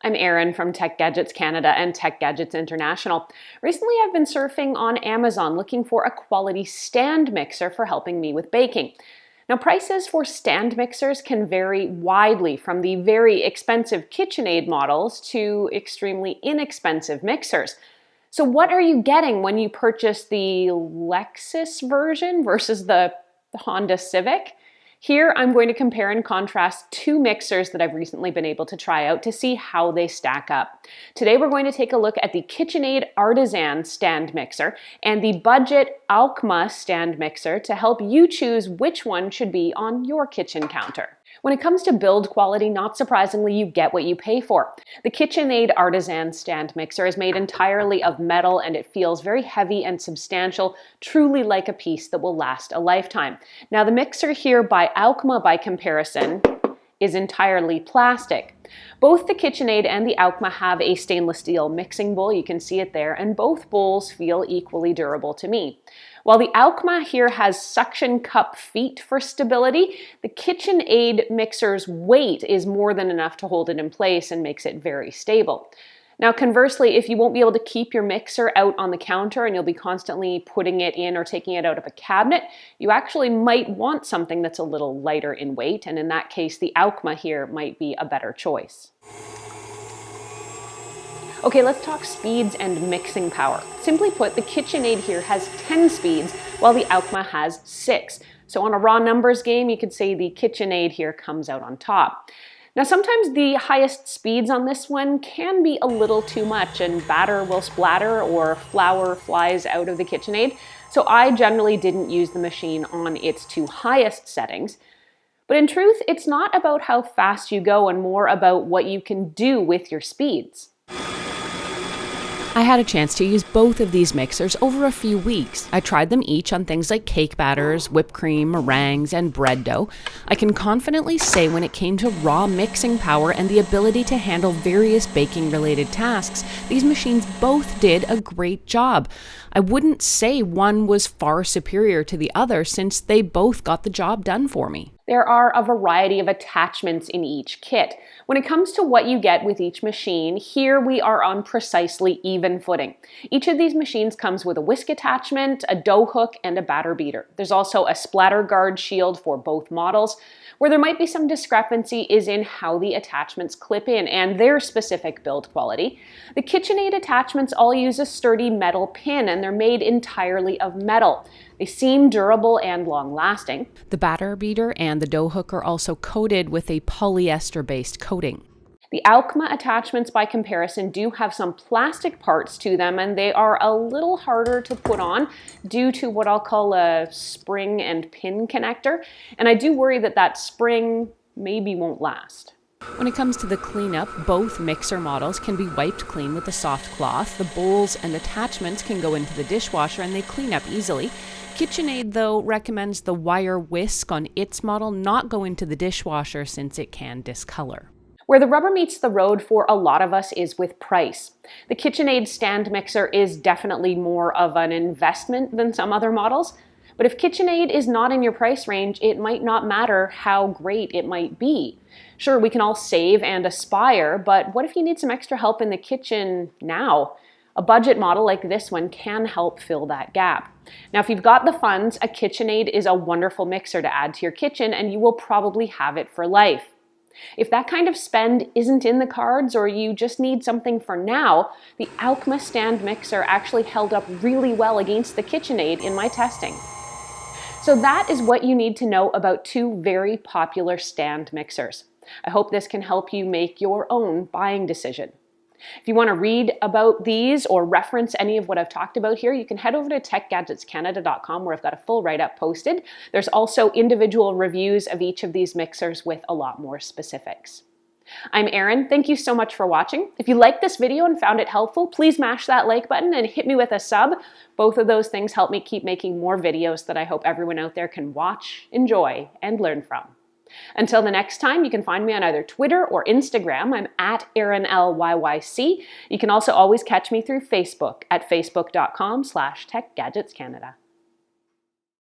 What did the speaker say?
I'm Erin from Tech Gadgets Canada and Tech Gadgets International. Recently, I've been surfing on Amazon looking for a quality stand mixer for helping me with baking. Now, prices for stand mixers can vary widely from the very expensive KitchenAid models to extremely inexpensive mixers. So what are you getting when you purchase the Lexus version versus the Honda Civic? Here, I'm going to compare and contrast two mixers that I've recently been able to try out to see how they stack up. Today, we're going to take a look at the KitchenAid Artisan Stand Mixer and the budget Aucma Stand Mixer to help you choose which one should be on your kitchen counter. When it comes to build quality, not surprisingly, you get what you pay for. The KitchenAid Artisan Stand Mixer is made entirely of metal and it feels very heavy and substantial, truly like a piece that will last a lifetime. Now, the mixer here by Aucma, by comparison, is entirely plastic. Both the KitchenAid and the Aucma have a stainless steel mixing bowl, you can see it there, and both bowls feel equally durable to me. While the Aucma here has suction cup feet for stability, the KitchenAid mixer's weight is more than enough to hold it in place and makes it very stable. Now, conversely, if you won't be able to keep your mixer out on the counter and you'll be constantly putting it in or taking it out of a cabinet, you actually might want something that's a little lighter in weight, and in that case, the Aucma here might be a better choice. Okay, let's talk speeds and mixing power. Simply put, the KitchenAid here has 10 speeds, while the Aucma has 6. So on a raw numbers game, you could say the KitchenAid here comes out on top. Now, sometimes the highest speeds on this one can be a little too much and batter will splatter or flour flies out of the KitchenAid. So I generally didn't use the machine on its two highest settings. But in truth, it's not about how fast you go and more about what you can do with your speeds. I had a chance to use both of these mixers over a few weeks. I tried them each on things like cake batters, whipped cream, meringues, and bread dough. I can confidently say when it came to raw mixing power and the ability to handle various baking-related tasks, these machines both did a great job. I wouldn't say one was far superior to the other since they both got the job done for me. There are a variety of attachments in each kit. When it comes to what you get with each machine, here we are on precisely even footing. Each of these machines comes with a whisk attachment, a dough hook, and a batter beater. There's also a splatter guard shield for both models. Where there might be some discrepancy is in how the attachments clip in and their specific build quality. The KitchenAid attachments all use a sturdy metal pin and they're made entirely of metal. They seem durable and long-lasting. The batter beater and the dough hook are also coated with a polyester-based coating. The Aucma attachments, by comparison, do have some plastic parts to them, and they are a little harder to put on due to what I'll call a spring and pin connector. And I do worry that that spring maybe won't last. When it comes to the cleanup, both mixer models can be wiped clean with a soft cloth. The bowls and attachments can go into the dishwasher and they clean up easily. KitchenAid, though, recommends the wire whisk on its model not go into the dishwasher since it can discolor. Where the rubber meets the road for a lot of us is with price. The KitchenAid stand mixer is definitely more of an investment than some other models, but if KitchenAid is not in your price range, it might not matter how great it might be. Sure, we can all save and aspire, but what if you need some extra help in the kitchen now? A budget model like this one can help fill that gap. Now, if you've got the funds, a KitchenAid is a wonderful mixer to add to your kitchen, and you will probably have it for life. If that kind of spend isn't in the cards or you just need something for now, the Aucma Stand Mixer actually held up really well against the KitchenAid in my testing. So that is what you need to know about two very popular stand mixers. I hope this can help you make your own buying decision. If you want to read about these or reference any of what I've talked about here, you can head over to techgadgetscanada.com where I've got a full write-up posted. There's also individual reviews of each of these mixers with a lot more specifics. I'm Erin. Thank you so much for watching. If you liked this video and found it helpful, please mash that like button and hit me with a sub. Both of those things help me keep making more videos that I hope everyone out there can watch, enjoy, and learn from. Until the next time, you can find me on either Twitter or Instagram. I'm at ErinLYYC. You can also always catch me through Facebook at facebook.com/TechGadgetsCanada.